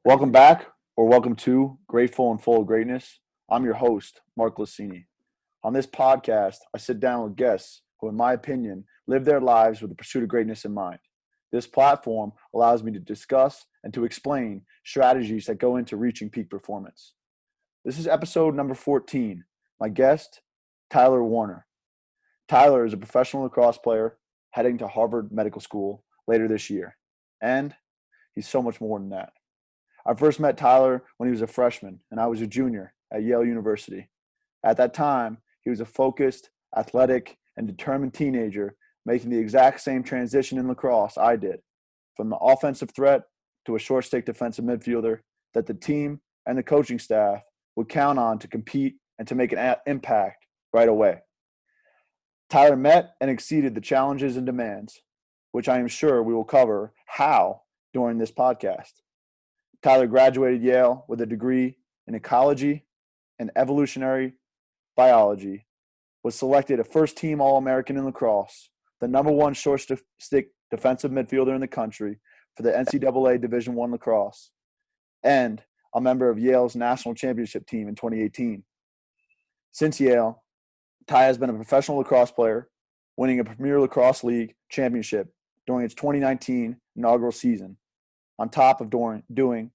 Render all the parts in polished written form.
Welcome back, or welcome to Grateful and Full of Greatness. I'm your host, Mark Glicini. On this podcast, I sit down with guests who, in my opinion, live their lives with the pursuit of greatness in mind. This platform allows me to discuss and to explain strategies that go into reaching peak performance. This is episode number 14. My guest, Tyler Warner. Tyler is a professional lacrosse player heading to Harvard Medical School later this year. And he's so much more than that. I first met Tyler when he was a freshman, and I was a junior at Yale University. At that time, he was a focused, athletic, and determined teenager making the exact same transition in lacrosse I did, from the offensive threat to a short-stick defensive midfielder that the team and the coaching staff would count on to compete and to make an impact right away. Tyler met and exceeded the challenges and demands, which I am sure we will cover how during this podcast. Tyler graduated Yale with a degree in ecology and evolutionary biology, was selected a first-team All-American in lacrosse, the number one short-stick defensive midfielder in the country for the NCAA Division I lacrosse, and a member of Yale's national championship team in 2018. Since Yale, Ty has been a professional lacrosse player, winning a Premier Lacrosse League Championship during its 2019 inaugural season, on top of doing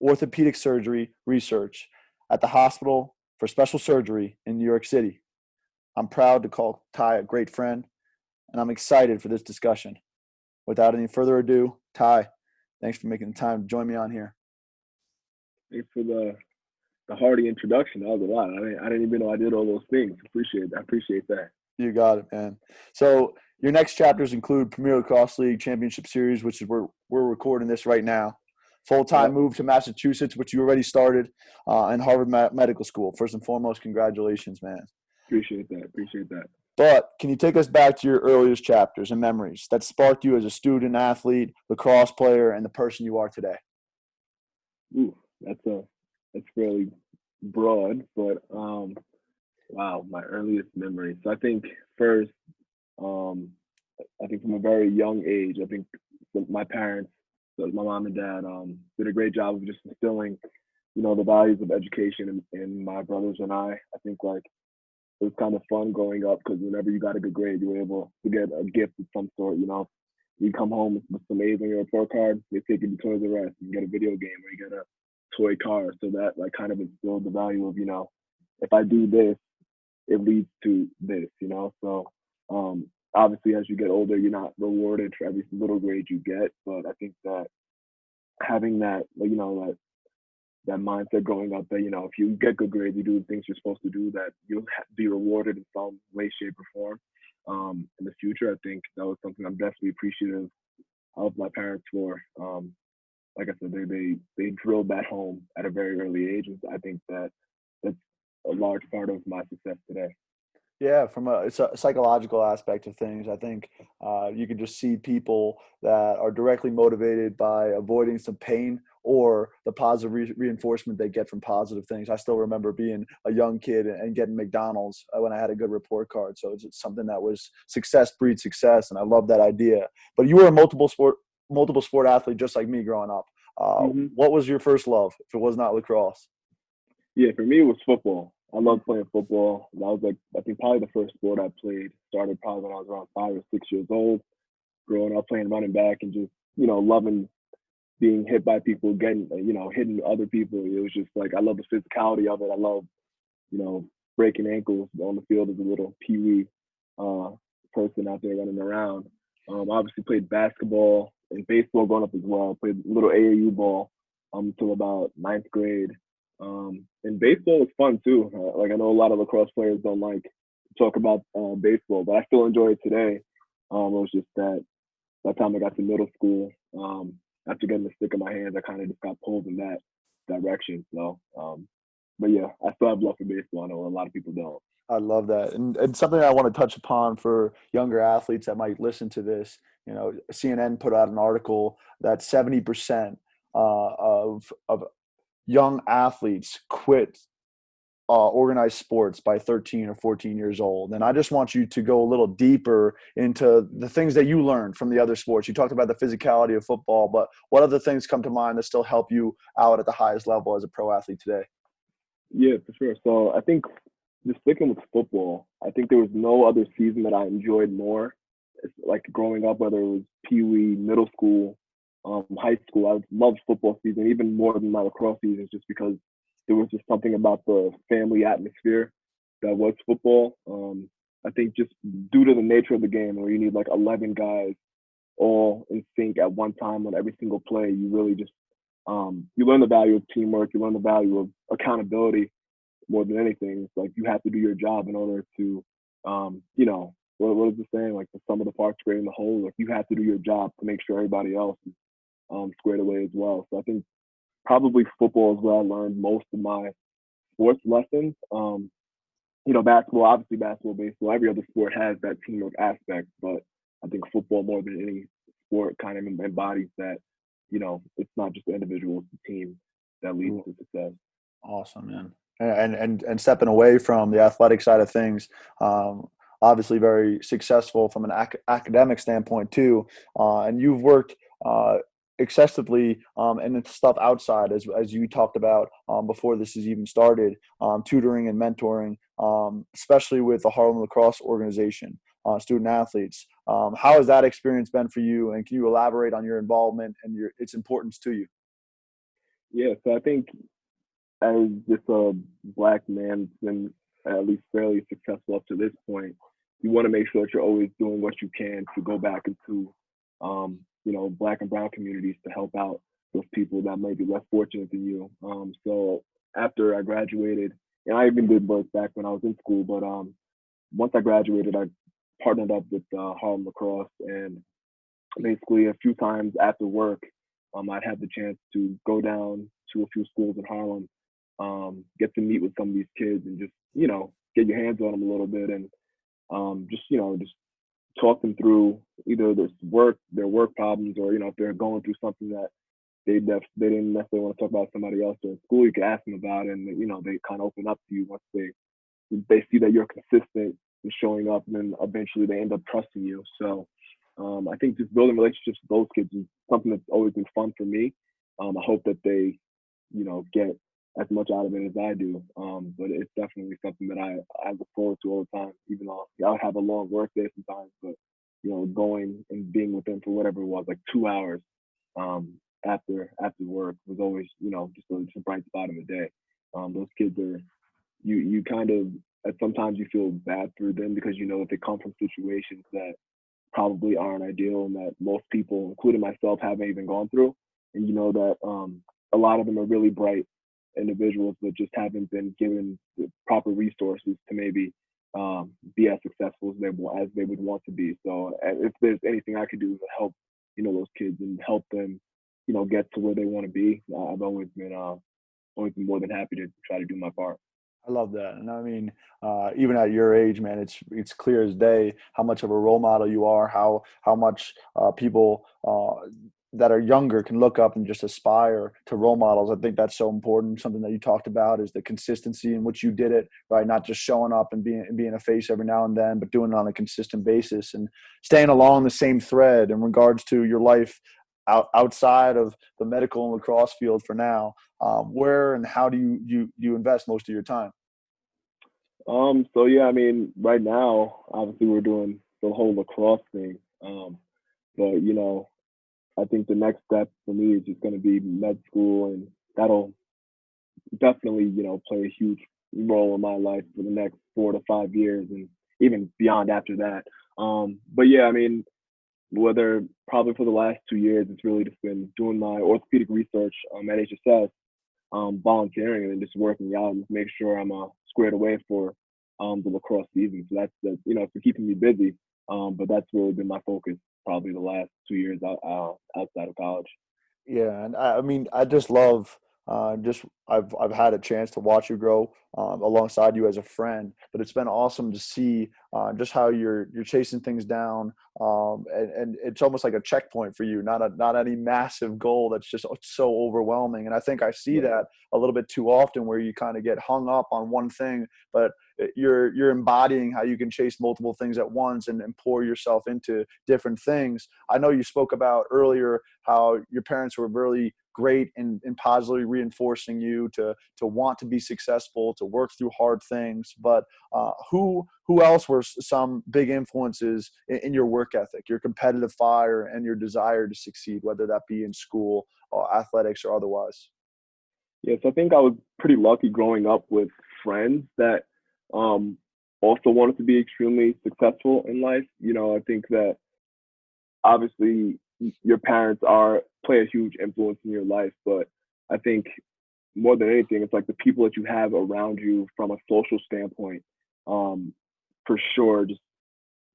orthopedic surgery research at the Hospital for Special Surgery in New York City. I'm proud to call Ty a great friend, and I'm excited for this discussion. Without any further ado, Ty, thanks for making the time to join me on here. Thanks for the hearty introduction. That was a lot. I didn't even know I did all those things. I appreciate that. You got it, man. So your next chapters include Premier Lacrosse League Championship Series, which is where we're recording this right now. Full-time move to Massachusetts, which you already started, and Harvard Medical School. First and foremost, congratulations, man. Appreciate that. But can you take us back to your earliest chapters and memories that sparked you as a student, athlete, lacrosse player, and the person you are today? Ooh, that's fairly broad, but wow, my earliest memories. So I think first, I think from a very young age, I think my parents, so my mom and dad, did a great job of just instilling, the values of education in my brothers and I. I think like it was kind of fun growing up because whenever you got a good grade, you were able to get a gift of some sort. You come home with some A's on your report card, they take you to Toys R Us, you get a video game or you get a toy car. So that like kind of instilled the value of, if I do this, it leads to this, So obviously as you get older, you're not rewarded for every little grade you get. But I think that having that, that mindset growing up that, if you get good grades, you do the things you're supposed to do, that you'll be rewarded in some way, shape, or form in the future. I think that was something I'm definitely appreciative of my parents for. Like I said, they drilled that home at a very early age. And I think that's a large part of my success today. Yeah, from a psychological aspect of things, I think you can just see people that are directly motivated by avoiding some pain or the positive reinforcement they get from positive things. I still remember being a young kid and getting McDonald's when I had a good report card. So it's something that was success breeds success, and I love that idea. But you were a multiple sport athlete just like me growing up. What was your first love if it was not lacrosse? Yeah, for me, it was football. I loved playing football. That was I think probably the first sport I played. Started probably when I was around 5 or 6 years old. Growing up playing running back and just, loving being hit by people, getting, hitting other people. It was just like, I love the physicality of it. I love, breaking ankles on the field as a little peewee person out there running around. Obviously played basketball and baseball growing up as well. Played a little AAU ball until about 9th grade. And baseball was fun too. I know a lot of lacrosse players don't like to talk about baseball, but I still enjoy it today. It was just that by the time I got to middle school, after getting the stick in my hands, I kind of just got pulled in that direction. So, but yeah, I still have love for baseball. I know a lot of people don't. I love that. And something I want to touch upon for younger athletes that might listen to this, CNN put out an article that 70% of young athletes quit organized sports by 13 or 14 years old. And I just want you to go a little deeper into the things that you learned from the other sports. You talked about the physicality of football, but what other things come to mind that still help you out at the highest level as a pro athlete today? Yeah, for sure. So I think just sticking with football, I think there was no other season that I enjoyed more. It's like growing up, whether it was Pee Wee, middle school, high school, I loved football season even more than my lacrosse seasons, just because there was just something about the family atmosphere that was football. I think just due to the nature of the game, where you need like 11 guys all in sync at one time on every single play, you really just you learn the value of teamwork, you learn the value of accountability more than anything. It's like you have to do your job in order to, what is the saying? Like the sum of the parts greater than the whole. Like you have to do your job to make sure everybody else is squared away as well. So I think probably football is where I learned most of my sports lessons. Basketball, obviously basketball, baseball, every other sport has that teamwork aspect, but I think football more than any sport kind of embodies that, it's not just the individual, it's the team that leads to success. Awesome, man. And stepping away from the athletic side of things, obviously very successful from an academic standpoint too. And you've worked excessively and it's stuff outside as you talked about before this has even started, tutoring and mentoring, especially with the Harlem Lacrosse organization, student athletes. How has that experience been for you? And can you elaborate on your involvement and its importance to you? Yeah, so I think as just a black man that's been at least fairly successful up to this point, you want to make sure that you're always doing what you can to go back into, black and brown communities to help out those people that might be less fortunate than you. So after I graduated, and I even did work back when I was in school, but once I graduated, I partnered up with Harlem Lacrosse, and basically a few times after work, I'd have the chance to go down to a few schools in Harlem, get to meet with some of these kids and just, get your hands on them a little bit and just talk them through either their work problems, or, if they're going through something that they didn't necessarily want to talk about with somebody else in school, you can ask them about it, and, they kind of open up to you once they see that you're consistent in showing up, and then eventually they end up trusting you. So I think just building relationships with those kids is something that's always been fun for me. I hope that they, get as much out of it as I do. But it's definitely something that I look forward to all the time, even though I'll have a long work day sometimes, but, going and being with them for whatever it was, like 2 hours after work was always, just a bright spot in the day. Those kids are, you kind of, at sometimes you feel bad for them because that they come from situations that probably aren't ideal and that most people, including myself, haven't even gone through. And that a lot of them are really bright individuals, but just haven't been given the proper resources to maybe be as successful as they would want to be. So if there's anything I could do to help, those kids and help them, get to where they want to be, I've always been more than happy to try to do my part. I love that. And I mean, even at your age, man, it's clear as day how much of a role model you are, how much people that are younger can look up and just aspire to role models. I think that's so important. Something that you talked about is the consistency in which you did it, right? Not just showing up and being a face every now and then, but doing it on a consistent basis and staying along the same thread in regards to your life outside of the medical and lacrosse field for now. Where and how do you invest most of your time? So yeah, I mean, right now, obviously we're doing the whole lacrosse thing. But I think the next step for me is just going to be med school, and that'll definitely, play a huge role in my life for the next 4 to 5 years, and even beyond after that. But yeah, I mean, whether probably for the last 2 years, it's really just been doing my orthopedic research at HSS, volunteering, and then just working out and make sure I'm squared away for the lacrosse season. So that's it's been keeping me busy. But that's really been my focus probably the last 2 years outside of college. Yeah, and I mean, I just love Just I've had a chance to watch you grow alongside you as a friend, but it's been awesome to see just how you're chasing things down, and it's almost like a checkpoint for you, not any massive goal that's just so overwhelming. And I think I see Right. that a little bit too often, where you kind of get hung up on one thing, but you're embodying how you can chase multiple things at once and pour yourself into different things. I know you spoke about earlier how your parents were really great in positively reinforcing you to want to be successful, to work through hard things. But who else were some big influences in your work ethic, your competitive fire, and your desire to succeed, whether that be in school, athletics, or otherwise? Yes, I think I was pretty lucky growing up with friends that um, also wanted to be extremely successful in life. I think that obviously your parents are play a huge influence in your life, but I think more than anything, it's like the people that you have around you from a social standpoint, um, for sure, just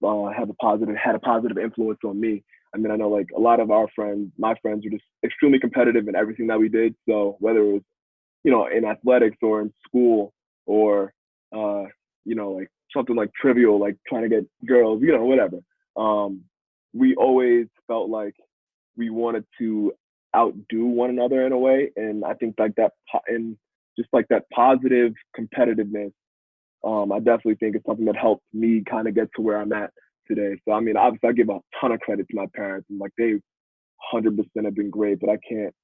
had a positive influence on me. I mean, I know like a lot of my friends were just extremely competitive in everything that we did. So whether it was in athletics or in school or like something like trivial, like trying to get girls, whatever. Um, we always felt like we wanted to outdo one another in a way, and I think like and just like that positive competitiveness. I definitely think it's something that helped me kind of get to where I'm at today. So I mean, obviously, I give a ton of credit to my parents, and like they 100% have been great, but I can't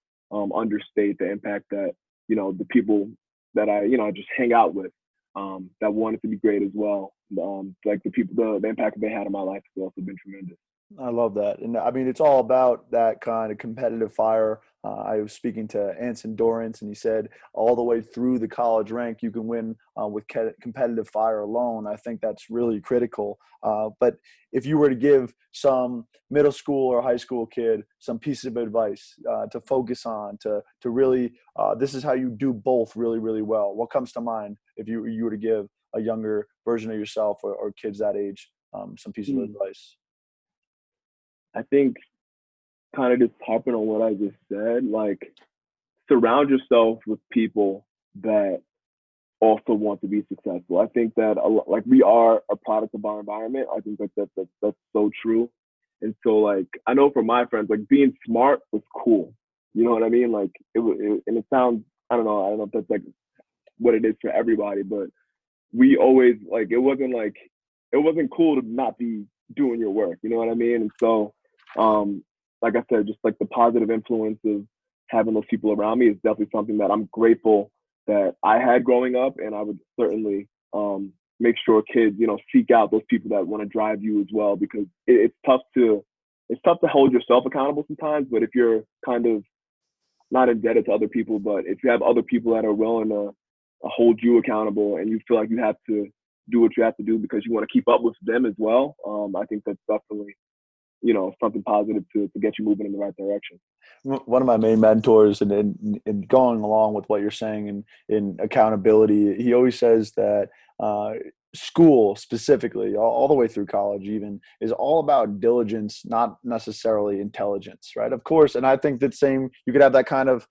understate the impact that the people that I just hang out with that wanted to be great as well. Like the people, the impact that they had on my life has also been tremendous. I love that. And I mean, it's all about that kind of competitive fire. I was speaking to Anson Dorrance, and he said all the way through the college rank, you can win with competitive fire alone. I think that's really critical. But if you were to give some middle school or high school kid some pieces of advice to focus on, to really, this is how you do both really, really well, what comes to mind if you were to give a younger version of yourself or kids that age some piece of Hmm. advice? I think kind of just harping on what I just said, like surround yourself with people that also want to be successful. I think that like we are a product of our environment. I think that's so true. And so like I know for my friends, like being smart was cool. You know what I mean? Like and it sounds I don't know if that's like what it is for everybody, but we always like it wasn't cool to not be doing your work. You know what I mean? And so, um, like I said, just like the positive influence of having those people around me is definitely something that I'm grateful that I had growing up, and I would certainly make sure kids, seek out those people that want to drive you as well, because it's tough to hold yourself accountable sometimes. But if you're kind of not indebted to other people, but if you have other people that are willing to hold you accountable and you feel like you have to do what you have to do because you want to keep up with them as well, I think that's definitely, something positive to get you moving in the right direction. One of my main mentors, and in going along with what you're saying in accountability, he always says that uh, school specifically, all the way through college even, is all about diligence, not necessarily intelligence, right? Of course, and I think that same, you could have that kind of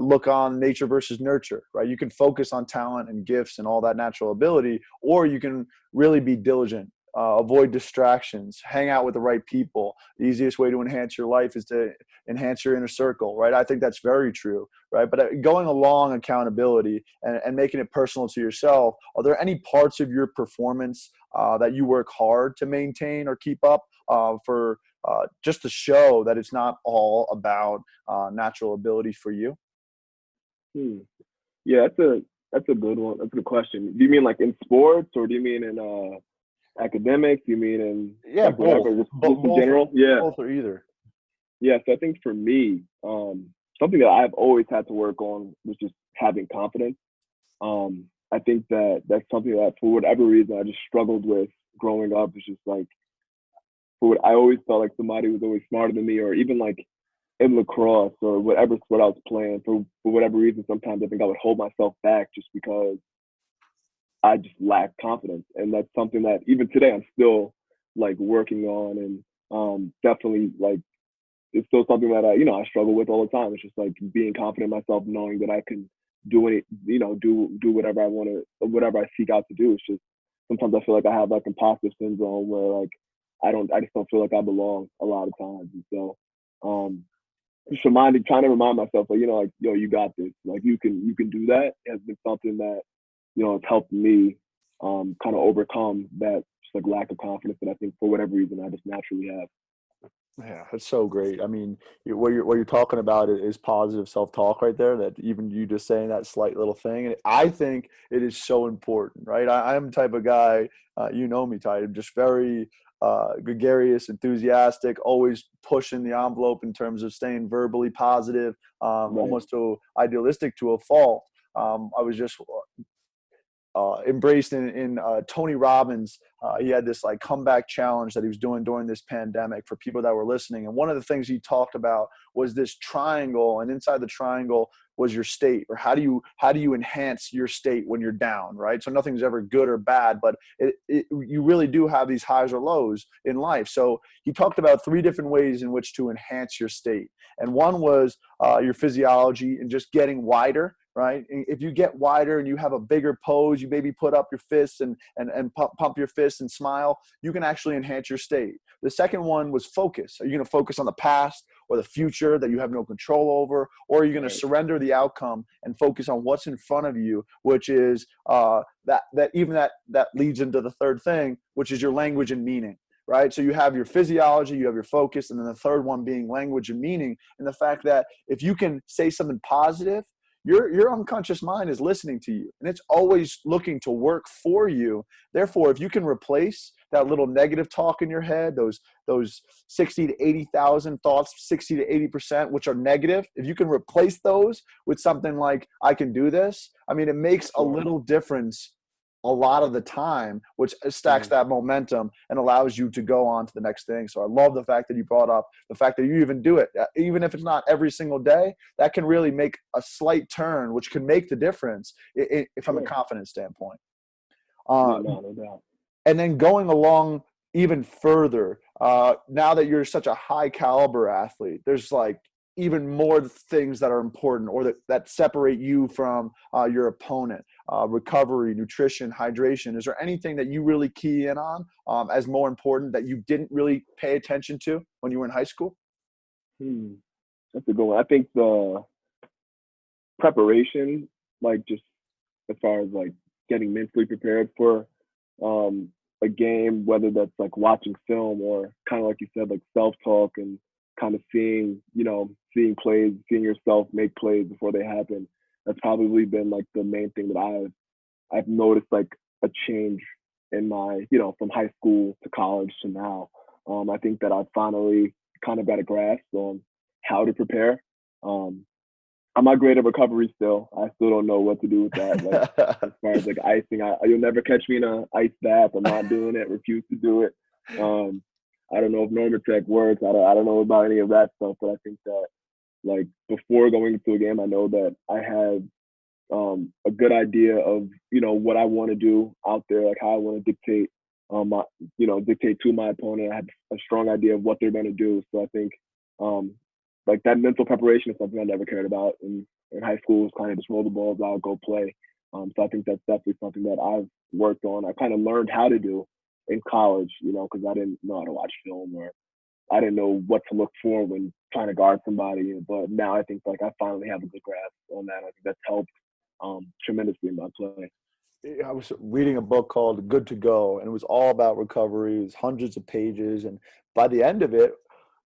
look on nature versus nurture, right? You can focus on talent and gifts and all that natural ability, or you can really be diligent, avoid distractions, hang out with the right people. The easiest way to enhance your life is to enhance your inner circle, right? I think that's very true, right? But going along accountability and making it personal to yourself, are there any parts of your performance that you work hard to maintain or keep up for just to show that it's not all about natural ability for you? Hmm. Yeah, that's a good one. That's a good question. Do you mean like in sports, or do you mean in academics? Do you mean in Yeah, like both, whatever, just in both, general? Yeah, both or either. yeah. So I think for me, something that I've always had to work on was just having confidence. I think that that's something that for whatever reason I just struggled with growing up. It's just like I always felt like somebody was always smarter than me, or even like in lacrosse or whatever sport I was playing. For whatever reason, sometimes I think I would hold myself back just because I just lacked confidence, and that's something that even today I'm still like working on, and definitely like it's still something that I struggle with all the time. It's just like being confident in myself, knowing that I can do it, do whatever I want to, whatever I seek out to do. It's just sometimes I feel like I have like imposter syndrome where like I just don't feel like I belong a lot of times. And so, just trying to remind myself, like, like, yo, you got this. Like, you can do that has been something that, has helped me kind of overcome that just like lack of confidence that I think for whatever reason I just naturally have. Yeah, that's so great. I mean, what you're talking about is positive self-talk right there. That even you just saying that slight little thing, and I think it is so important, right? I'm the type of guy, you know me, Ty. I'm just very gregarious, enthusiastic, always pushing the envelope in terms of staying verbally positive, Right. almost to idealistic to a fault. I was just embraced in Tony Robbins. He had this like comeback challenge that he was doing during this pandemic for people that were listening. And one of the things he talked about was this triangle, and inside the triangle was your state, or how do you enhance your state when you're down, right? So nothing's ever good or bad, but you really do have these highs or lows in life. So he talked about 3 different ways in which to enhance your state. And one was your physiology and just getting wider. Right. If you get wider and you have a bigger pose, you maybe put up your fists and pump your fists and smile, you can actually enhance your state. The second one was focus. Are you going to focus on the past or the future that you have no control over, or are you going to surrender the outcome and focus on what's in front of you, which is that leads into the third thing, which is your language and meaning. Right. So you have your physiology, you have your focus, and then the third one being language and meaning. And the fact that if you can say something positive, your unconscious mind is listening to you, and it's always looking to work for you. Therefore, if you can replace that little negative talk in your head, those 60 to 80,000 thoughts, 60 to 80%, which are negative, if you can replace those with something like, I can do this, I mean, it makes a little difference a lot of the time, which stacks that momentum and allows you to go on to the next thing. So I love the fact that you brought up the fact that you even do it, even if it's not every single day. That can really make a slight turn, which can make the difference from a confidence standpoint. No doubt. And then going along even further, now that you're such a high caliber athlete, there's like even more things that are important or that separate you from your opponent. Recovery, nutrition, hydration. Is there anything that you really key in on as more important that you didn't really pay attention to when you were in high school? That's a good one. I think the preparation, like just as far as like getting mentally prepared for a game, whether that's like watching film or kind of like you said, like self-talk and kind of seeing plays, seeing yourself make plays before they happen. That's probably been like the main thing that I've noticed like a change in my, from high school to college to now. I think that I finally kind of got a grasp on how to prepare. I'm not great at recovery still. I still don't know what to do with that. Like as far as like icing, you'll never catch me in an ice bath. I'm not doing it. Refuse to do it. I don't know if Normatec works. I don't know about any of that stuff. But I think that like before going into a game, I know that I have a good idea of what I want to do out there, like how I want to dictate dictate to my opponent. I have a strong idea of what they're going to do. So I think like that mental preparation is something I never cared about in high school. Was kind of just roll the balls out, go play. So I think that's definitely something that I've worked on. I kind of learned how to do in college, because I didn't know how to watch film or I didn't know what to look for when trying to guard somebody. But now I think like I finally have a good grasp on that. I think that's helped tremendously in my play. I was reading a book called Good to Go, and it was all about recovery. It was hundreds of pages, and by the end of it,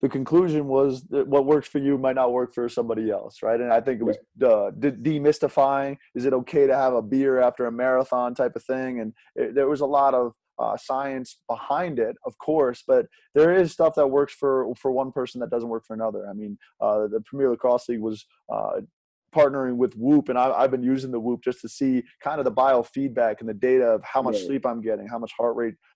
the conclusion was that what works for you might not work for somebody else, right? And I think it was demystifying. Is it okay to have a beer after a marathon type of thing? And there was a lot of science behind it, of course, but there is stuff that works for one person that doesn't work for another. I mean, the Premier Lacrosse League was partnering with Whoop, and I've been using the Whoop just to see kind of the biofeedback and the data of how much sleep I'm getting, how much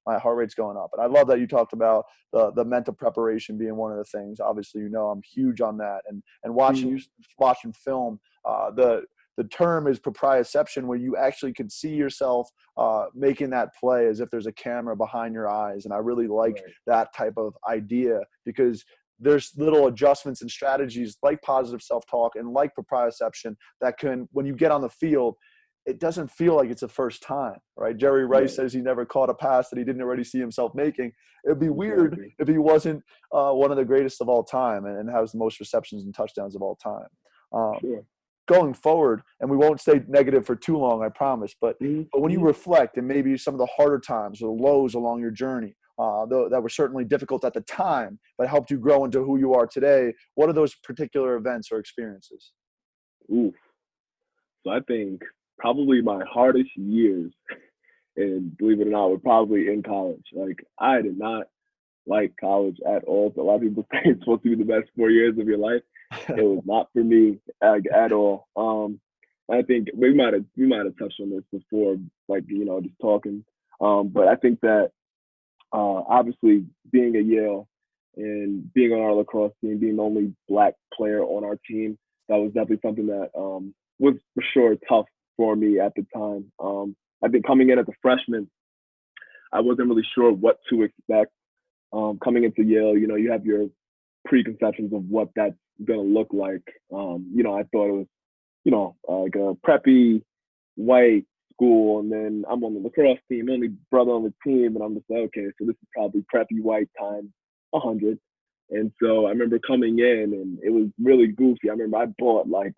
my heart rate's going up. And I love that you talked about the mental preparation being one of the things. Obviously, I'm huge on that. And watching film, the term is proprioception, where you actually can see yourself making that play as if there's a camera behind your eyes. And I really like that type of idea, because there's little adjustments and strategies like positive self-talk and like proprioception that can, when you get on the field, it doesn't feel like it's the first time, right? Jerry Rice says he never caught a pass that he didn't already see himself making. It'd be weird if he wasn't one of the greatest of all time and has the most receptions and touchdowns of all time. Going forward, and we won't stay negative for too long, I promise, but when you reflect and maybe some of the harder times or the lows along your journey that were certainly difficult at the time, but helped you grow into who you are today, what are those particular events or experiences? So I think probably my hardest years, and believe it or not, were probably in college. Like, I did not like college at all. A lot of people say it's supposed to be the best 4 years of your life. It was not for me at all. I think we might have touched on this before, like, just talking. But I think that obviously being at Yale and being on our lacrosse team, being the only Black player on our team, that was definitely something that was for sure tough for me at the time. I think coming in as a freshman, I wasn't really sure what to expect. Coming into Yale, you have your preconceptions of what that's gonna look like. I thought it was, like a preppy white school, and then I'm on the lacrosse team, only brother on the team, and I'm just like, okay, so this is probably preppy white times 100. And so I remember coming in, and it was really goofy. I remember I bought like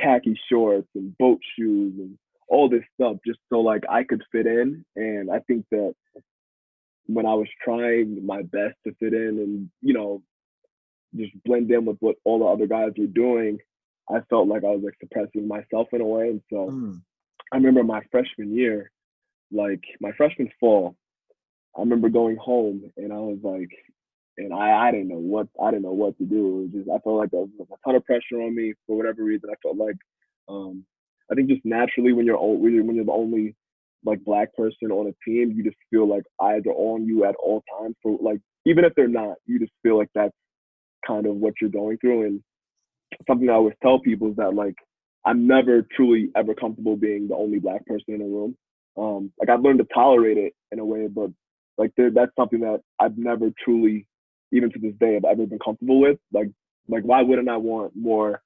khaki shorts and boat shoes and all this stuff just so like I could fit in. And I think that when I was trying my best to fit in and, just blend in with what all the other guys were doing, I felt like I was like suppressing myself in a way. And so I remember my freshman year, like my freshman fall, I remember going home and I was like, and I didn't know what to do. It was just, I felt like there was a ton of pressure on me for whatever reason. I felt like I think just naturally when you're the only like Black person on a team, you just feel like eyes are on you at all times. For like, even if they're not, you just feel like that's kind of what you're going through. And something I always tell people is that like I'm never truly ever comfortable being the only Black person in a room. Like I've learned to tolerate it in a way, but like that's something that I've never truly, even to this day, have ever been comfortable with. Like why wouldn't I want more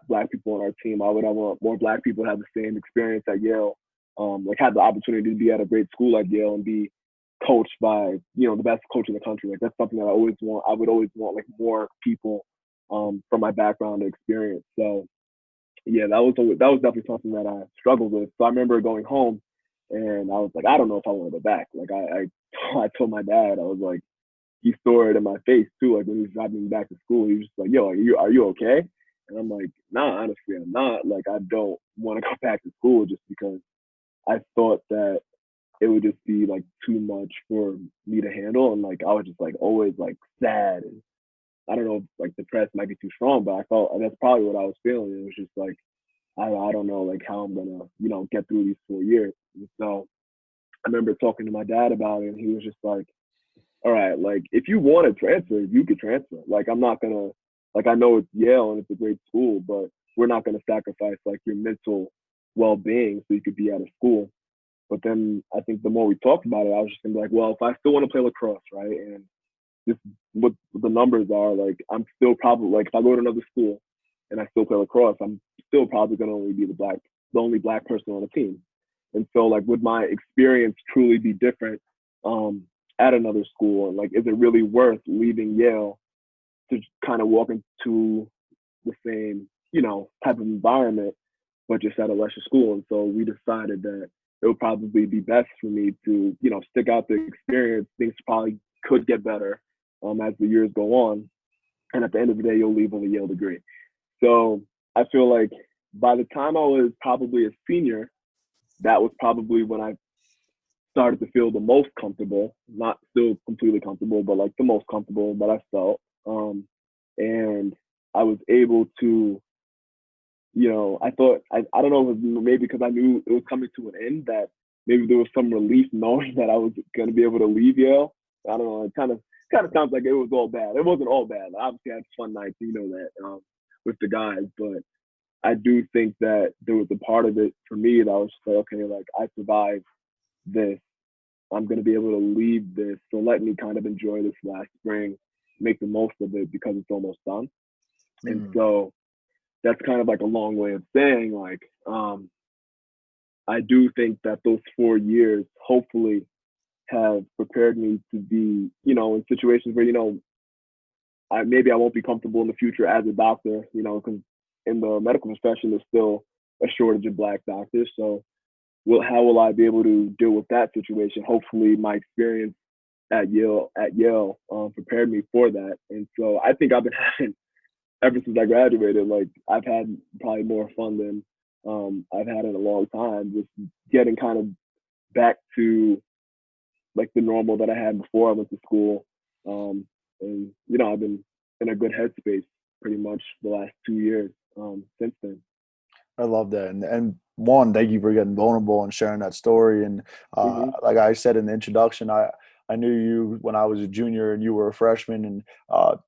Black people on our team? Why would I want more Black people to have the same experience at Yale? Like have the opportunity to be at a great school like Yale and be coached by, the best coach in the country. Like that's something that I would always want like more people from my background to experience. So yeah, that was definitely something that I struggled with. So I remember going home and I was like, I don't know if I want to go back. Like I told my dad, I was like, he saw it in my face too. Like when he was driving me back to school, he was just like, yo, are you okay? And I'm like, nah, honestly, I'm not. Like I don't want to go back to school just because I thought that it would just be like too much for me to handle. And like I was just like always like sad, and I don't know if like depressed might be too strong, but I felt that's probably what I was feeling. It was just like I don't know like how I'm gonna get through these 4 years. And so I remember talking to my dad about it, and he was just like, all right, like if you want to transfer, you could transfer. Like I'm not gonna, like I know it's Yale and it's a great school, but we're not gonna sacrifice like your mental well-being so you could be out of school. But then I think the more we talked about it, I was just gonna be like, well, if I still want to play lacrosse, right, and just what the numbers are, like I'm still probably like if I go to another school and I still play lacrosse, I'm still probably gonna only be the only Black person on the team. And so like would my experience truly be different at another school? And like is it really worth leaving Yale to kind of walk into the same, type of environment, but just at a lesser school? And so we decided that it would probably be best for me to, stick out the experience. Things probably could get better as the years go on. And at the end of the day, you'll leave with a Yale degree. So I feel like by the time I was probably a senior, that was probably when I started to feel the most comfortable, not still completely comfortable, but like the most comfortable that I felt. And I was able to, I thought, I don't know if it was maybe because I knew it was coming to an end, that maybe there was some relief knowing that I was going to be able to leave Yale. I don't know. It kind of sounds like it was all bad. It wasn't all bad. Obviously, I had fun nights, that, with the guys. But I do think that there was a part of it for me that I was just like, okay, like I survived this. I'm going to be able to leave this. So let me kind of enjoy this last spring make the most of it because it's almost done. And Mm. so that's kind of like a long way of saying, like, I do think that those 4 years hopefully have prepared me to be, in situations where, maybe I won't be comfortable in the future as a doctor, because in the medical profession, there's still a shortage of Black doctors. So how will I be able to deal with that situation? Hopefully my experience at Yale prepared me for that. And so I think I've been having, ever since I graduated, like I've had probably more fun than I've had in a long time, just getting kind of back to like the normal that I had before I went to school. And I've been in a good headspace pretty much the last 2 years since then. I love that. And one, thank you for getting vulnerable and sharing that story. And Mm-hmm. like I said in the introduction, I knew you when I was a junior and you were a freshman. And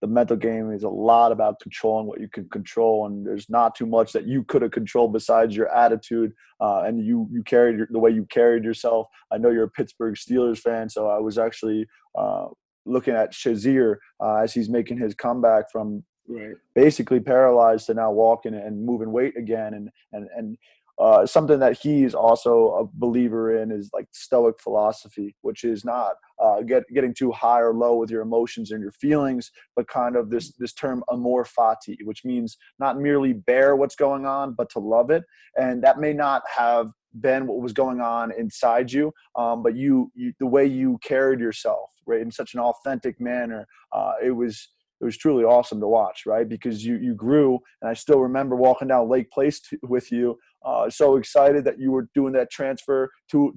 the mental game is a lot about controlling what you can control. And there's not too much that you could have controlled besides your attitude. And you carried the way you carried yourself. I know you're a Pittsburgh Steelers fan, so I was actually looking at Shazier as he's making his comeback from Right. basically paralyzed to now walking and moving weight again. And something that he's also a believer in is like stoic philosophy, which is not getting too high or low with your emotions and your feelings, but kind of this term amor fati, which means not merely bear what's going on, but to love it. And that may not have been what was going on inside you, but you the way you carried yourself, right, in such an authentic manner, it was truly awesome to watch, right? Because you grew, and I still remember walking down Lake Place with you, so excited that you were doing that transfer to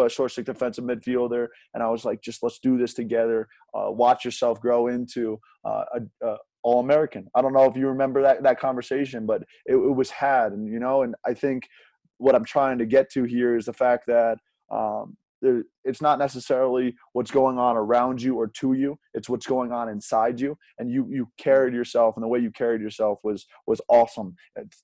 a short stick defensive midfielder, and I was like, just let's do this together. Watch yourself grow into a All-American. I don't know if you remember that conversation, but it was had, and I think what I'm trying to get to here is the fact that it's not necessarily what's going on around you or to you. It's what's going on inside you. And you carried yourself, and the way you carried yourself was awesome,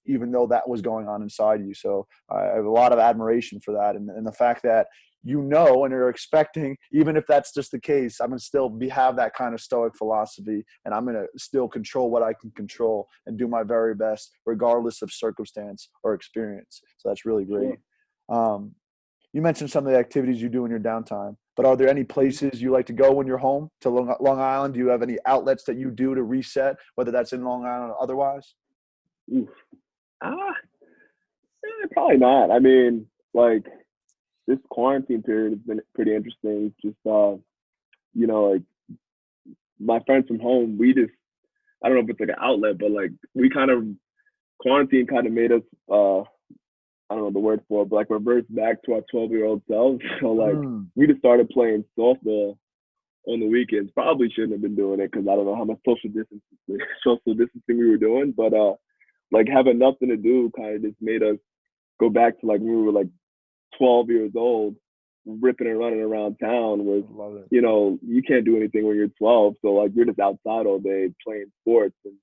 even though that was going on inside you. So I have a lot of admiration for that. And the fact that and you're expecting, even if that's just the case, I'm going to still have that kind of stoic philosophy, and I'm going to still control what I can control and do my very best, regardless of circumstance or experience. So that's really great. Sure. You mentioned some of the activities you do in your downtime, but are there any places you like to go when you're home to Long Island? Do you have any outlets that you do to reset, whether that's in Long Island or otherwise? Oof. Probably not. I mean, like, this quarantine period has been pretty interesting. Just like my friends from home, I don't know if it's like an outlet, but like we kind of quarantine kind of made us I don't know the word for it, but like revert back to our 12-year-old selves. So like we just started playing softball on the weekends. Probably shouldn't have been doing it because I don't know how much social distancing we were doing, but like having nothing to do kind of just made us go back to like when we were like 12 years old, ripping and running around town with, you can't do anything when you're 12. So like you're just outside all day playing sports. And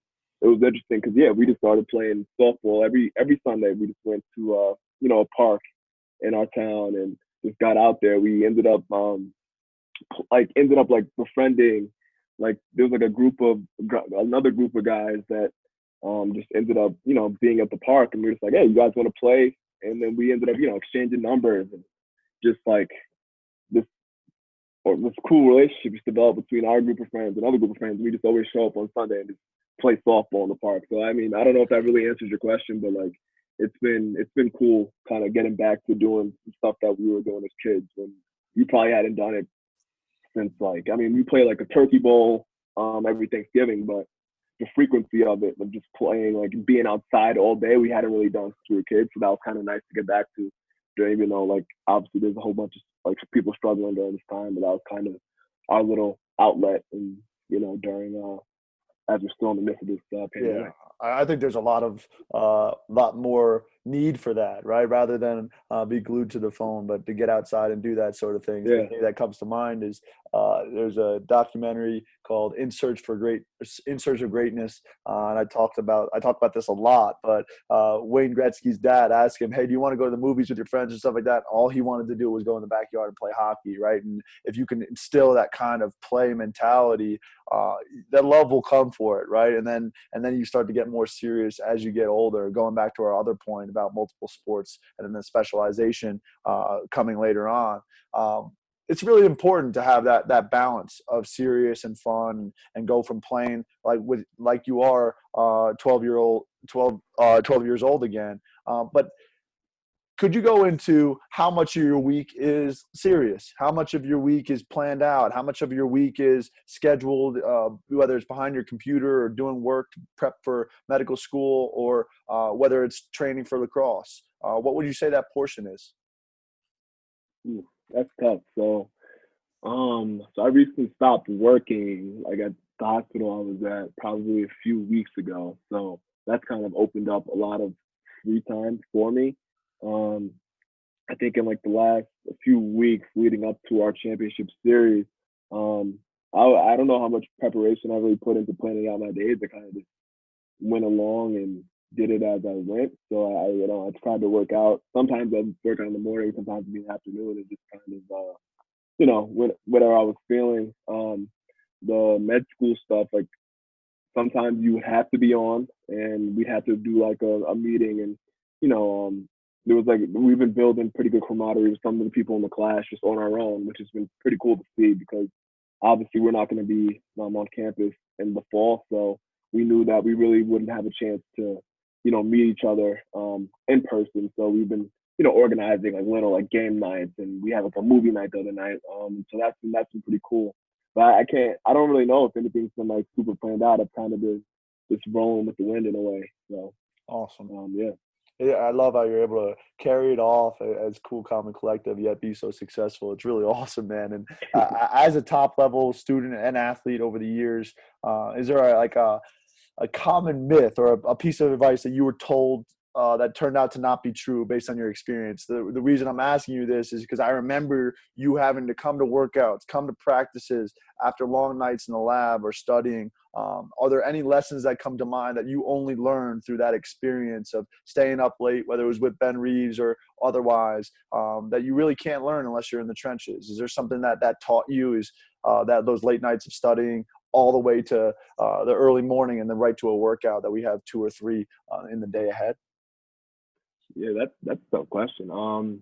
it was interesting because, we just started playing softball every Sunday. We just went to, a park in our town and just got out there. We ended up befriending, like there was like another group of guys that just ended up, being at the park, and we were just like, hey, you guys want to play? And then we ended up, exchanging numbers, and just like this cool relationship just developed between our group of friends and other group of friends. We just always show up on Sunday and just play softball in the park. So I mean, I don't know if that really answers your question, but like it's been cool kind of getting back to doing stuff that we were doing as kids, and you probably hadn't done it since we play like a turkey bowl every Thanksgiving, but the frequency of it, of just playing, like being outside all day, we hadn't really done since we were kids. So that was kind of nice to get back to, even though like obviously there's a whole bunch of like people struggling during this time, but that was kind of our little outlet, and during as we're still in the midst of this pandemic. I think there's a lot more need for that, right? Rather than be glued to the phone, but to get outside and do that sort of thing. The thing that comes to mind is there's a documentary called In Search for Great in search of greatness. And I talked about this a lot, but Wayne Gretzky's dad asked him, hey, do you want to go to the movies with your friends and stuff like that? All he wanted to do was go in the backyard and play hockey, right? And if you can instill that kind of play mentality, that love will come for it, right? And then you start to get more serious as you get older. Going back to our other point about multiple sports and then the specialization coming later on. It's really important to have that balance of serious and fun and go from playing like you are 12 years old again. But could you go into how much of your week is serious? How much of your week is planned out? How much of your week is scheduled, whether it's behind your computer or doing work to prep for medical school, or whether it's training for lacrosse? What would you say that portion is? Ooh, that's tough. So I recently stopped working like at the hospital I was at probably a few weeks ago. So that's kind of opened up a lot of free time for me. I think in like the last few weeks leading up to our championship series, I don't know how much preparation I really put into planning out my days. I kind of just went along and did it as I went. So I tried to work out. Sometimes I work out in the morning, sometimes in the afternoon, and just kind of whatever I was feeling. The med school stuff, like sometimes you have to be on, and we'd have to do like a meeting, and there was like we've been building pretty good camaraderie with some of the people in the class just on our own, which has been pretty cool to see because obviously we're not going to be on campus in the fall, so we knew that we really wouldn't have a chance to meet each other in person. So we've been organizing like little like game nights, and we had like a movie night the other night. So that's been pretty cool. But I don't really know if anything's been like super planned out. I've kind of been just rolling with the wind in a way. So awesome. Yeah. Yeah, I love how you're able to carry it off as cool, calm, and collective, yet be so successful. It's really awesome, man. And as a top-level student and athlete over the years, is there a common myth or a piece of advice that you were told that turned out to not be true based on your experience? The reason I'm asking you this is because I remember you having to come to workouts, come to practices after long nights in the lab or studying. Are there any lessons that come to mind that you only learned through that experience of staying up late, whether it was with Ben Reeves or otherwise, that you really can't learn unless you're in the trenches? Is there something that taught you is that those late nights of studying all the way to the early morning and then right to a workout that we have 2 or 3 in the day ahead? Yeah, that's a tough question. I'm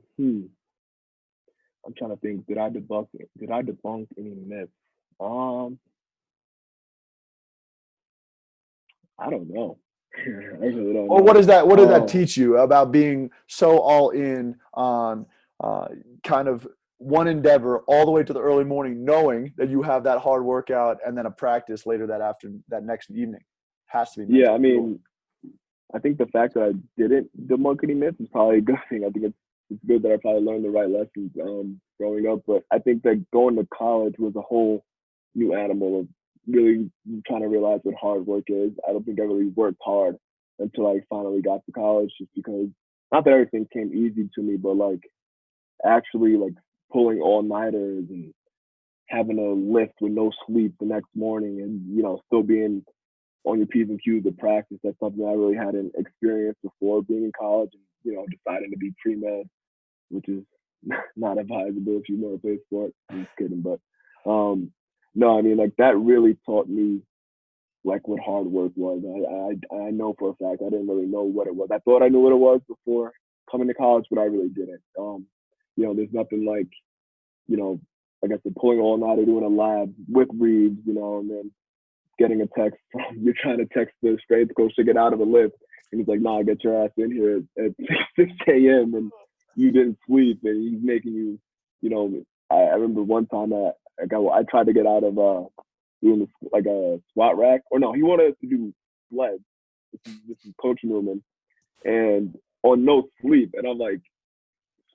trying to think. Did I debunk any myths? I don't know. I really don't Or know. what did that teach you about being so all in on kind of one endeavor all the way to the early morning, knowing that you have that hard workout and then a practice later that next evening? Has to be mental. Yeah, I mean, I think the fact that I didn't debunk any myths is probably a good thing. I think it's good that I probably learned the right lessons growing up. But I think that going to college was a whole new animal of really trying to realize what hard work is. I don't think I really worked hard until I finally got to college, just because not that everything came easy to me, but like actually like pulling all-nighters and having to lift with no sleep the next morning, and still being on your P's and Q's at practice. That's something I really hadn't experienced before being in college, and deciding to be pre-med, which is not advisable if you want to play sport. I'm just kidding, but no, I mean, like that really taught me like what hard work was. I know for a fact I didn't really know what it was. I thought I knew what it was before coming to college, but I really didn't. There's nothing like like I said, pulling all nighter, doing a lab with Reeves, and then getting a text from you're trying to text the strength coach to get out of a lift, and he's like, "Nah, get your ass in here at 6 a.m. and you didn't sleep," and he's making you, I remember one time I tried to get out of doing like a squat rack, or no, he wanted us to do sleds. This is Coach Newman, and on no sleep, and I'm like,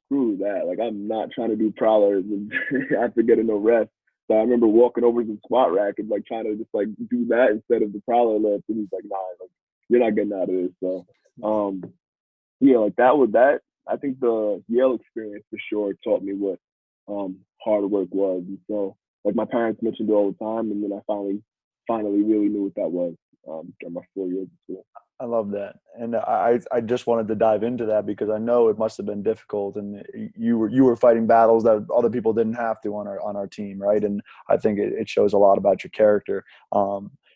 screw that, like I'm not trying to do prowlers and after getting no rest. So I remember walking over to the squat rack and like trying to just like do that instead of the prowler lift, and he's like, "Nah, like you're not getting out of this." So yeah, like that. I think the Yale experience for sure taught me what hard work was. And so like my parents mentioned it all the time, and then I finally finally really knew what that was during my 4 years of school. I love that. And I just wanted to dive into that because I know it must have been difficult, and you were fighting battles that other people didn't have to on our team, right? And I think it shows a lot about your character.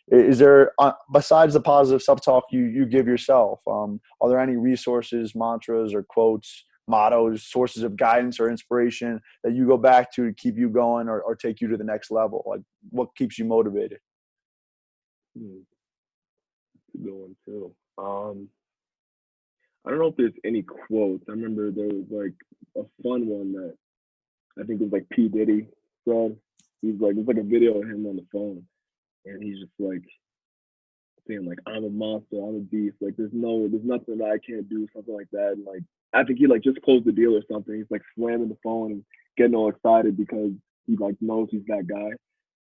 Is there, besides the positive self-talk you give yourself, are there any resources, mantras or quotes, mottos, sources of guidance or inspiration that you go back to keep you going or take you to the next level? Like, what keeps you motivated? That's a good one too. I don't know if there's any quotes. I remember there was like a fun one that I think it was like P. Diddy said. He's like, it's like a video of him on the phone, and he's just like saying like, "I'm a monster, I'm a beast. Like there's nothing that I can't do," something like that. And like I think he like just closed the deal or something. He's like slamming the phone and getting all excited because he like knows he's that guy.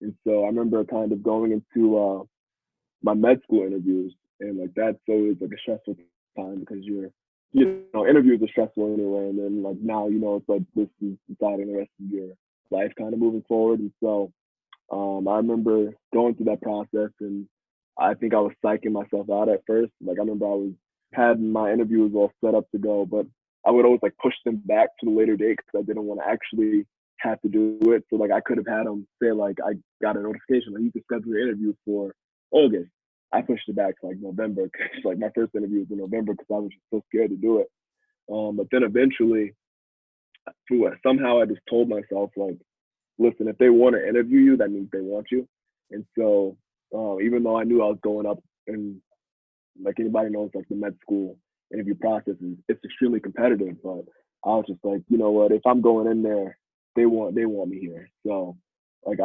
And so I remember kind of going into my med school interviews, and like that's always like a stressful time because interviews are stressful anyway, and then like now it's like this is deciding the rest of your life kind of moving forward. And so I remember going through that process, and I think I was psyching myself out at first. Like I remember had my interviews all set up to go, but I would always like push them back to the later date because I didn't want to actually have to do it. So like I could have had them say like I got a notification like you can schedule your interview for August. I pushed it back to like November because like my first interview was in November because I was just so scared to do it. But then eventually, somehow I just told myself like, listen, if they want to interview you, that means they want you. And so even though I knew I was going up, and like anybody knows, like the med school interview process it's extremely competitive, but I was just like, you know what, if I'm going in there, they want me here. So like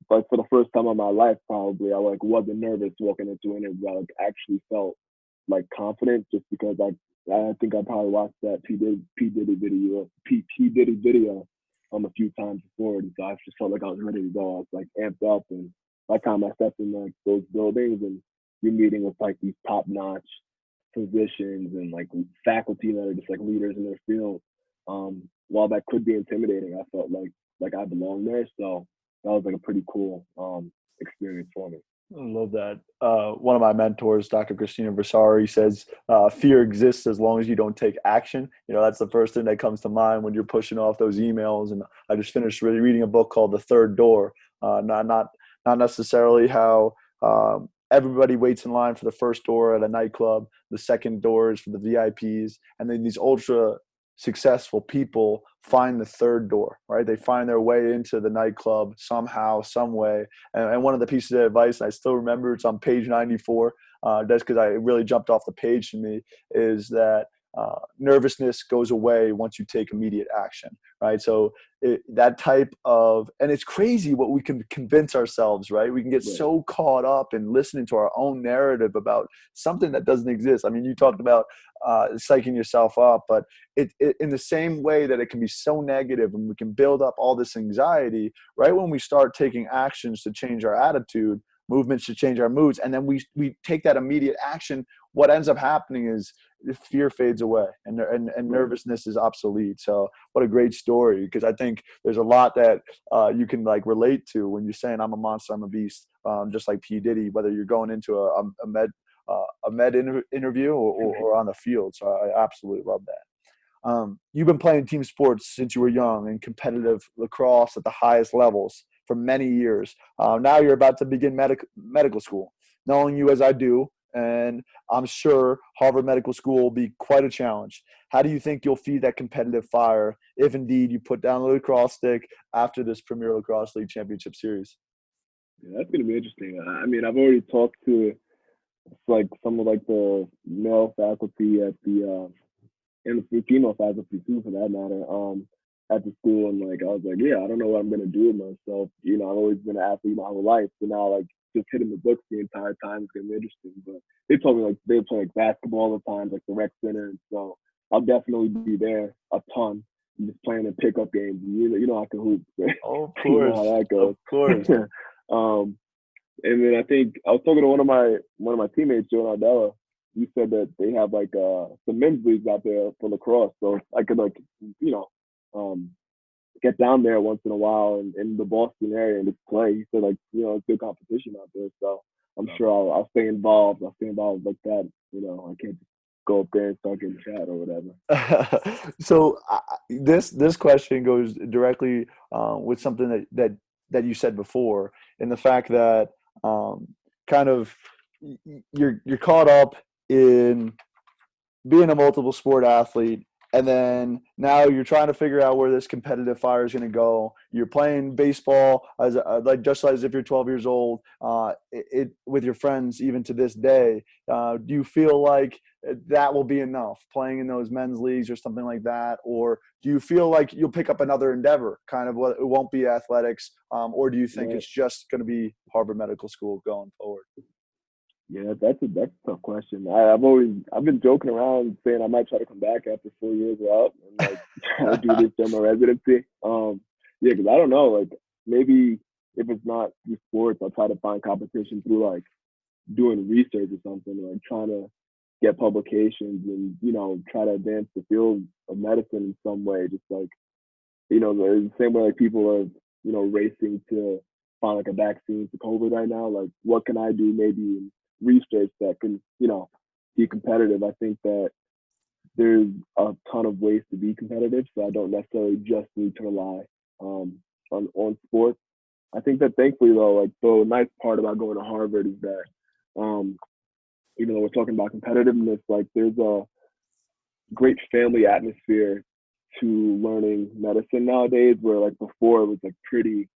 but for the first time in my life, probably I like wasn't nervous walking into an interview. I like actually felt like confident just because I think I probably watched that P Diddy video a few times before, and so I just felt like I was ready to go. I was like amped up, and by the time I stepped in like those buildings and you're meeting with like these top-notch physicians and like faculty that are just like leaders in their field, while that could be intimidating, I felt like I belonged there. So that was like a pretty cool experience for me. I love that. One of my mentors, Dr. Christina Versari, says fear exists as long as you don't take action. That's the first thing that comes to mind when you're pushing off those emails. And I just finished reading a book called The Third Door. Not necessarily how everybody waits in line for the first door at a nightclub. The second door is for the VIPs. And then these ultra successful people find the third door, right? They find their way into the nightclub somehow, some way. And one of the pieces of advice, and I still remember, it's on page 94, that's because it really jumped off the page to me, is that nervousness goes away once you take immediate action, right? So that type of, and it's crazy what we can convince ourselves, right? We can get so caught up in listening to our own narrative about something that doesn't exist. I mean, you talked about psyching yourself up, but it in the same way that it can be so negative and we can build up all this anxiety, right? When we start taking actions to change our attitude, movements to change our moods, and then we take that immediate action, what ends up happening is fear fades away and nervousness is obsolete. So what a great story, because I think there's a lot that you can like relate to when you're saying I'm a monster, I'm a beast, just like P. Diddy, whether you're going into a med interview or on the field. So I absolutely love that. You've been playing team sports since you were young and competitive lacrosse at the highest levels for many years. Now you're about to begin medical school. Knowing you as I do, and I'm sure Harvard Medical School will be quite a challenge. How do you think you'll feed that competitive fire if indeed you put down the lacrosse stick after this Premier Lacrosse League Championship series? Yeah, that's going to be interesting. I mean, I've already talked to like some of like the male faculty at the and the female faculty too, for that matter, at the school, and like I was like, yeah, I don't know what I'm gonna do with myself. I've always been an athlete my whole life, so now like just hitting the books the entire time is gonna be interesting. But they told me like they play like basketball all the time, like the rec center, and so I'll definitely be there a ton. I'm just playing in pickup games. I can hoop. Oh, of course, you know how that goes. Of course. And then I think I was talking to one of my teammates, Joe Nardella. He said that they have like some men's leagues out there for lacrosse, so I could like get down there once in a while in the Boston area and just play. He said, like, it's good competition out there. So I'm sure I'll stay involved. I'll stay involved like that. I can't just go up there and start getting chat or whatever. So this question goes directly with something that you said before, in the fact that kind of you're caught up in being a multiple sport athlete, and then now you're trying to figure out where this competitive fire is going to go. You're playing baseball just as if you're 12 years old, with your friends even to this day. Do you feel like that will be enough, playing in those men's leagues or something like that? Or do you feel like you'll pick up another endeavor, kind of it won't be athletics? Or do you think it's just going to be Harvard Medical School going forward? Yeah, that's a tough question. I've been joking around saying I might try to come back after 4 years are up and like try to do this summer residency. Yeah, because I don't know, like maybe if it's not through sports, I'll try to find competition through like doing research or something, like trying to get publications and try to advance the field of medicine in some way. Just like the same way like people are racing to find like a vaccine to COVID right now. Like, what can I do maybe in research that can be competitive? I think that there's a ton of ways to be competitive, so I don't necessarily just need to rely on sports. I think that thankfully though, like the nice part about going to Harvard is that even though we're talking about competitiveness, like there's a great family atmosphere to learning medicine nowadays, where like before it was like pretty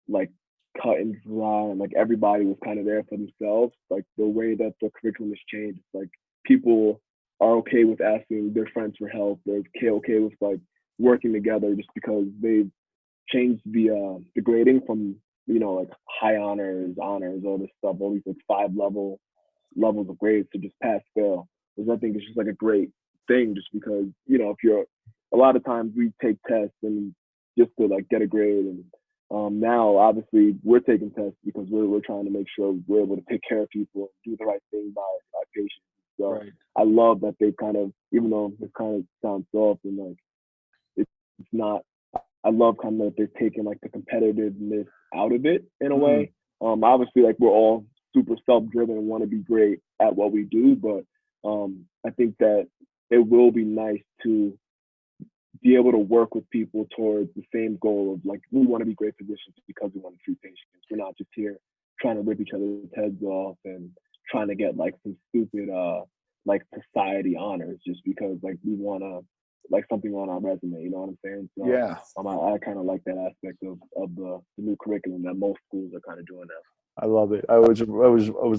like cut and dry and like everybody was kind of there for themselves. Like the way that the curriculum has changed, like people are okay with asking their friends for help. They're okay with like working together just because they've changed the grading from like high honors, all this stuff, all these like 5 levels of grades to just pass fail, which I think is just like a great thing, just because if you're a lot of times we take tests and just to like get a grade, and now obviously we're taking tests because we're trying to make sure we're able to take care of people and do the right thing by patients. So right. I love that they kind of, even though it kind of sounds soft and like it's not, I love kind of that they're taking like the competitiveness out of it in a way. Obviously like we're all super self-driven and want to be great at what we do, but I think that it will be nice to be able to work with people towards the same goal of like, we want to be great physicians because we want to treat patients. We're not just here trying to rip each other's heads off and trying to get like some stupid like society honors just because like we want to like something on our resume, you know what I'm saying? So yeah, I kind of like that aspect of the new curriculum that most schools are kind of doing now. I love it. I was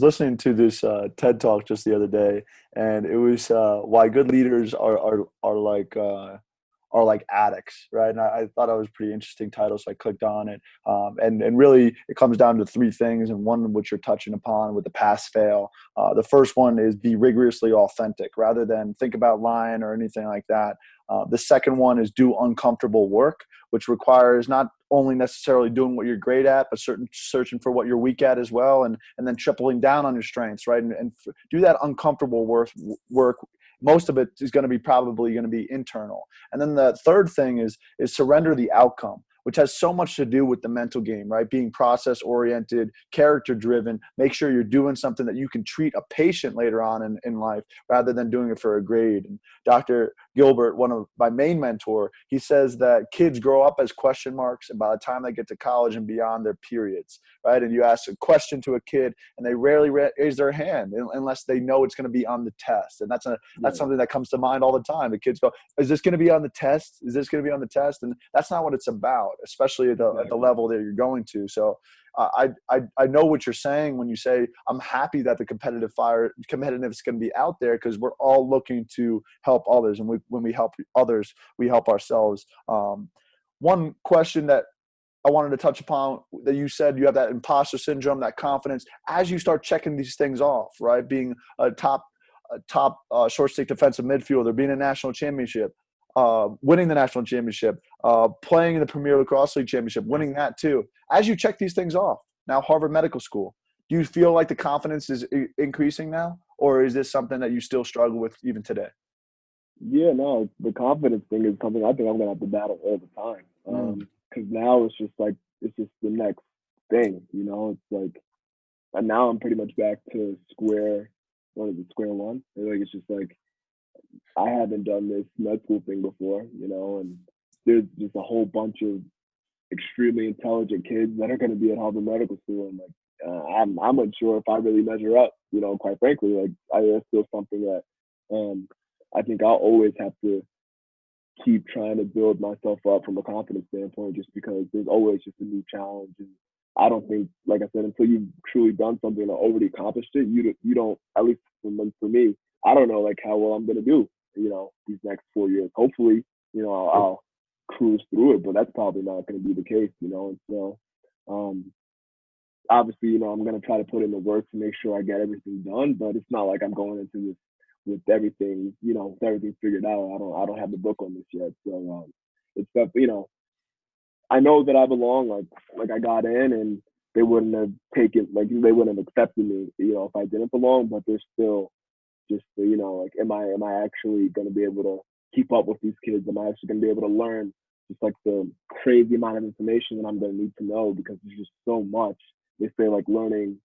listening to this TED Talk just the other day, and it was why good leaders are like addicts, right? And I thought that was a pretty interesting title, so I clicked on it. And really, it comes down to 3 things, and one of which you're touching upon with the pass-fail. The first one is be rigorously authentic, rather than think about lying or anything like that. The second one is do uncomfortable work, which requires not only necessarily doing what you're great at, but searching for what you're weak at as well, and then tripling down on your strengths, right? And do that uncomfortable work. Most of it is going to be probably going to be internal. And then the third thing is surrender the outcome, which has so much to do with the mental game, right? Being process-oriented, character-driven, make sure you're doing something that you can treat a patient later on in life rather than doing it for a grade. And Dr. Gilbert, one of my main mentor, he says that kids grow up as question marks, and by the time they get to college and beyond, they're periods, right? And you ask a question to a kid, and they rarely raise their hand unless they know it's going to be on the test. And that's something that comes to mind all the time. The kids go, is this going to be on the test? Is this going to be on the test? And that's not what it's about, especially at the level that you're going to. So I know what you're saying when you say I'm happy that the competitiveness is going to be out there, because we're all looking to help others, and when we help others, we help ourselves. One question that I wanted to touch upon, that you said you have that imposter syndrome, that confidence, as you start checking these things off, right? Being a top short stick defensive midfielder, being a national championship, winning the national championship, playing in the Premier Lacrosse League Championship, winning that too. As you check these things off, now Harvard Medical School, do you feel like the confidence is increasing now, or is this something that you still struggle with even today? Yeah, no, the confidence thing is something I think I'm gonna have to battle all the time. Mm. Because now it's just like it's just the next thing, you know. It's like, and now I'm pretty much back to square. What is it, square one? And like it's just like I haven't done this med school thing before, you know, and there's just a whole bunch of extremely intelligent kids that are going to be at Harvard Medical School, and like I'm unsure if I really measure up. You know, quite frankly, like that's still something that I think I'll always have to keep trying to build myself up from a confidence standpoint, just because there's always just a new challenge. And I don't think, like I said, until you've truly done something or already accomplished it, you don't. At least for me, I don't know like how well I'm gonna do. You know, these next 4 years. Hopefully, you know, I'll cruise through it, but that's probably not going to be the case. You know, and so um, obviously, you know, I'm gonna try to put in the work to make sure I get everything done. But it's not like I'm going into this with everything, you know, with everything figured out. I don't have the book on this yet. So it's stuff, you know, I know that I belong. Like I got in, and they wouldn't have taken, like they wouldn't have accepted me, you know, if I didn't belong. But there's still just, you know, like am I actually going to be able to keep up with these kids? Am I actually going to be able to learn just like the crazy amount of information that I'm going to need to know, because there's just so much. They say like learning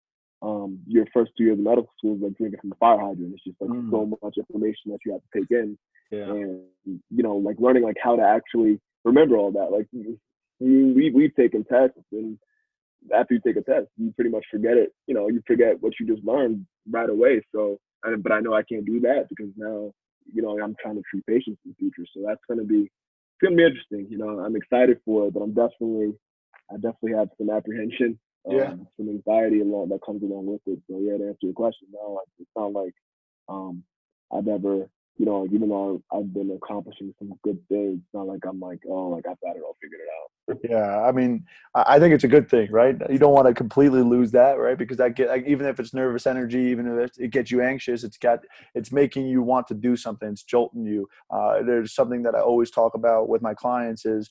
your first 2 years of medical school is like drinking from a fire hydrant. It's just like Mm. so much information that you have to take in, Yeah. and you know, like learning like how to actually remember all that. Like we've taken tests, and after you take a test, you pretty much forget it. You know, you forget what you just learned right away. So, but I know I can't do that because now, you know, I'm trying to treat patients in the future. So that's it's gonna be interesting. You know, I'm excited for it, but I definitely have some apprehension, Yeah. some anxiety along that comes along with it. So yeah, to answer your question, no, it's not like um, I've ever, you know, like, even though I've been accomplishing some good things, it's not like I'm like, oh, like I've got it all figured it out. Yeah, I mean, I think it's a good thing, right? You don't want to completely lose that, right? Because that get like, even if it's nervous energy, even if it gets you anxious, it's making you want to do something. It's jolting you. There's something that I always talk about with my clients is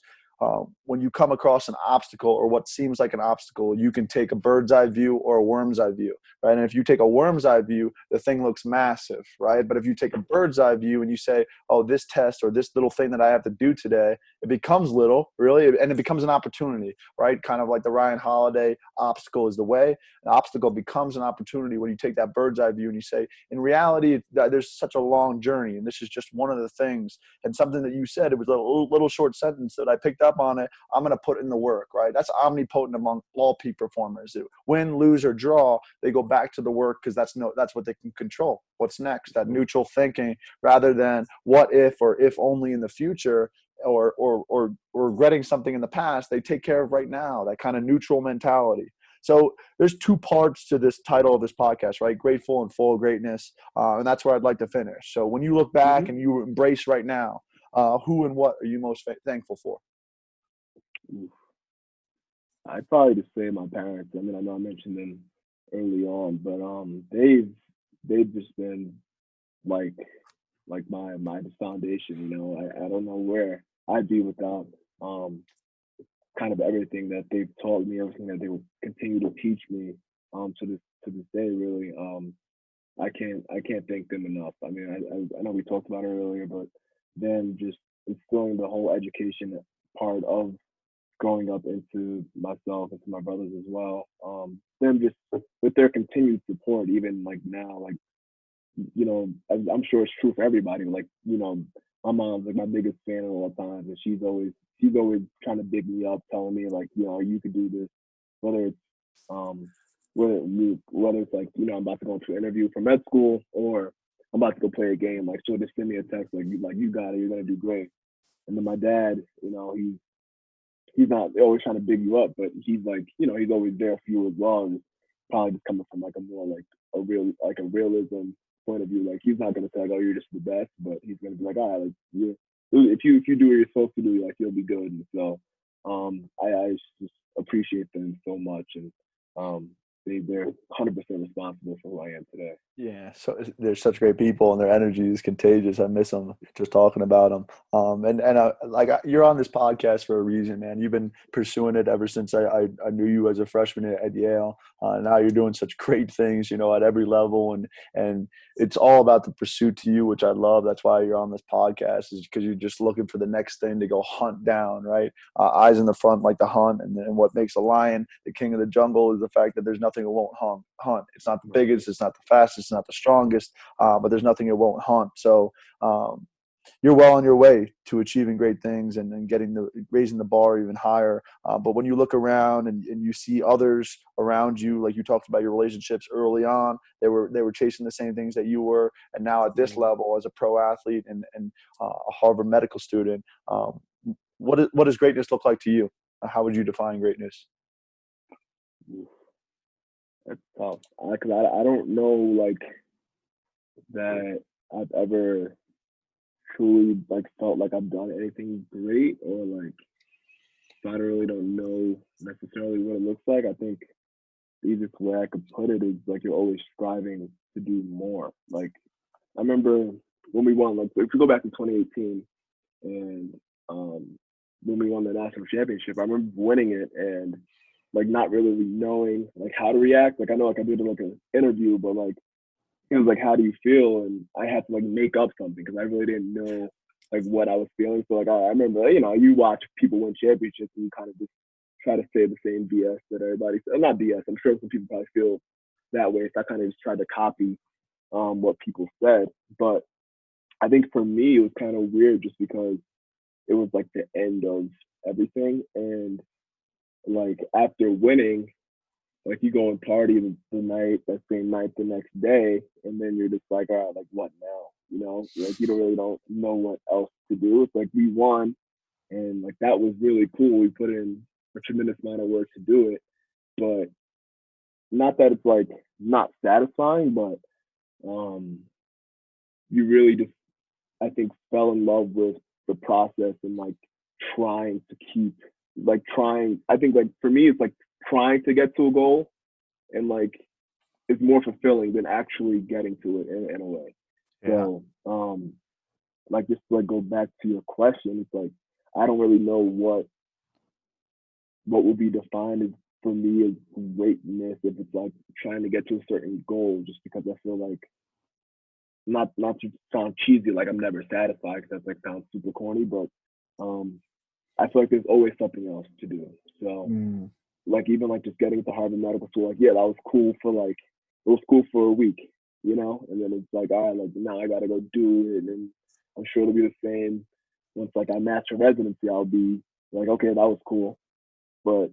when you come across an obstacle or what seems like an obstacle, you can take a bird's eye view or a worm's eye view, right? And if you take a worm's eye view, the thing looks massive, right? But if you take a bird's eye view and you say, oh, this test or this little thing that I have to do today, it becomes little, really, and it becomes an opportunity, right? Kind of like the Ryan Holiday obstacle is the way. An obstacle becomes an opportunity when you take that bird's eye view and you say, in reality, there's such a long journey, and this is just one of the things. And something that you said, it was a little short sentence that I picked up on it. I'm going to put in the work, right? That's omnipotent among all peak performers. Win, lose, or draw, they go back to the work because that's what they can control. What's next? That neutral thinking rather than what if or if only in the future, or regretting something in the past. They take care of right now, that kind of neutral mentality. So there's two parts to this title of this podcast, right? Grateful and full of greatness. And that's where I'd like to finish. So when you look back Mm-hmm. and you embrace right now, who and what are you most thankful for? I'd probably just say my parents. I mean, I know I mentioned them early on, but they've just been like my foundation. You know, I don't know where I'd be without um kind of everything that they've taught me, everything that they will continue to teach me to this day. Really, I can't thank them enough. I mean, I know we talked about it earlier, but them just instilling the whole education part of growing up into myself and to my brothers as well. Them just with their continued support, even like now, like you know, I'm sure it's true for everybody. Like you know, my mom's like my biggest fan at all times, and she's always trying to big me up, telling me like you know you could do this, whether it's um whether it's like you know I'm about to go into an interview for med school or I'm about to go play a game. Like she'll just send me a text like you got it, you're gonna do great. And then my dad, you know, he's not always trying to big you up, but he's like, you know, he's always there for you as well. And probably just coming from like a more like a realism point of view. Like he's not gonna say like, oh, you're just the best, but he's gonna be like, all right, like if you do what you're supposed to do, like you'll be good. And so I just appreciate them so much, and um they're 100% responsible for who I am today. Yeah, so they're such great people, and their energy is contagious. I miss them just talking about them. You're on this podcast for a reason, man. You've been pursuing it ever since I knew you as a freshman at Yale. Now you're doing such great things, at every level, and it's all about the pursuit to you, which I love. That's why you're on this podcast, is because you're just looking for the next thing to go hunt down, right? Eyes in the front like the hunt, and what makes a lion the king of the jungle is the fact that there's nothing it won't hunt. It's not the biggest, it's not the fastest, it's not the strongest, but there's nothing it won't hunt. So you're well on your way to achieving great things and raising the bar even higher. But when you look around and you see others around you, like you talked about your relationships early on, they were chasing the same things that you were, and now at this level as a pro athlete and a Harvard medical student, what does greatness look like to you? How would you define greatness? That's tough. Because I don't know like that I've ever truly like felt like I've done anything great, or like, so I really don't know necessarily what it looks like. I think the easiest way I could put it is like you're always striving to do more. Like I remember when we won, like if we go back to 2018 and when we won the national championship, I remember winning it and like not really knowing like how to react. Like I know like I did like an interview, but like it was like, how do you feel? And I had to like make up something because I really didn't know like what I was feeling. So like I remember, you watch people win championships and you kind of just try to say the same BS that everybody said. Not BS. I'm sure some people probably feel that way. So I kind of just tried to copy what people said. But I think for me, it was kind of weird just because it was like the end of everything. And like after winning, like you go and party that same night, the next day, and then you're just like, all right, like what now? Like you don't know what else to do. It's like we won, and like that was really cool. We put in a tremendous amount of work to do it, but not that it's like not satisfying, but you really just, I think, fell in love with the process and like trying to keep like trying. I think like for me, it's like trying to get to a goal and like it's more fulfilling than actually getting to it in a way. Yeah. So like just to like go back to your question, it's like I don't really know what will be defined as for me as greatness if it's like trying to get to a certain goal, just because I feel like not to sound cheesy, like I'm never satisfied because that like sounds super corny, but I feel like there's always something else to do. So like even like just getting to Harvard Medical School, like yeah, that was cool for like it was cool for a week, and then it's like, all right, like now I gotta go do it, and I'm sure it'll be the same once like I match a residency. I'll be like, okay, that was cool, but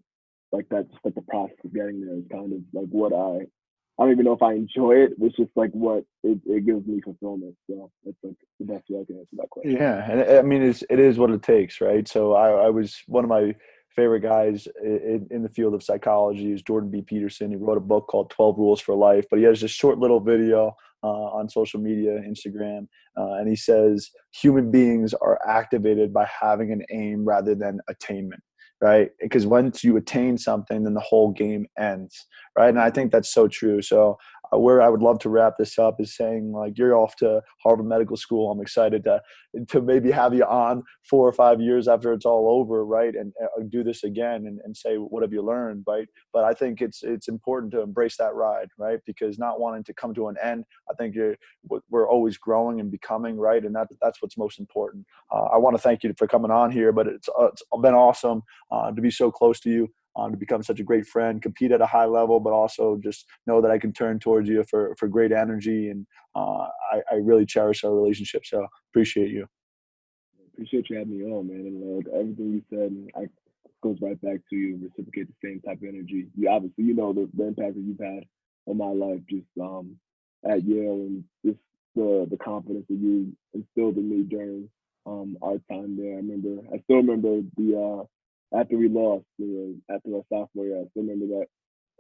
like that's just like the process of getting there is kind of like what I don't even know if I enjoy it. It's just like what it gives me fulfillment. So that's like the best way I can answer that question. Yeah, and I mean it is what it takes, right? So I was one of my favorite guys in the field of psychology is Jordan B. Peterson. He wrote a book called 12 Rules for Life, but he has this short little video on social media, Instagram, and he says human beings are activated by having an aim rather than attainment, right? Because once you attain something, then the whole game ends, right? And I think that's so true. So where I would love to wrap this up is saying like you're off to Harvard Medical School. I'm excited to maybe have you on 4 or 5 years after it's all over, right? And do this again and say what have you learned, right? But I think it's important to embrace that ride, right? Because not wanting to come to an end, I think we're always growing and becoming, right? And that's what's most important. I want to thank you for coming on here, but it's been awesome to be so close to you. To become such a great friend, compete at a high level, but also just know that I can turn towards you for great energy. And I really cherish our relationship. So appreciate you. Appreciate you having me on, man. And like everything you said, goes right back to you. Reciprocate the same type of energy. You obviously, the impact that you've had on my life, just at Yale, and just the confidence that you instilled in me during our time there. I still remember the after we lost, after our sophomore year, I still remember that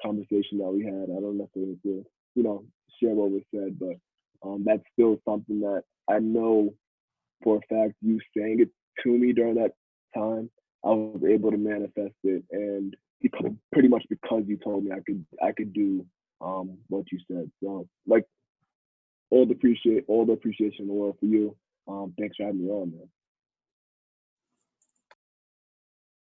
conversation that we had. I don't necessarily to, share what was said, but that's still something that I know for a fact you saying it to me during that time, I was able to manifest it, and pretty much because you told me I could do what you said. So like all the appreciation in the world for you. Thanks for having me on, man.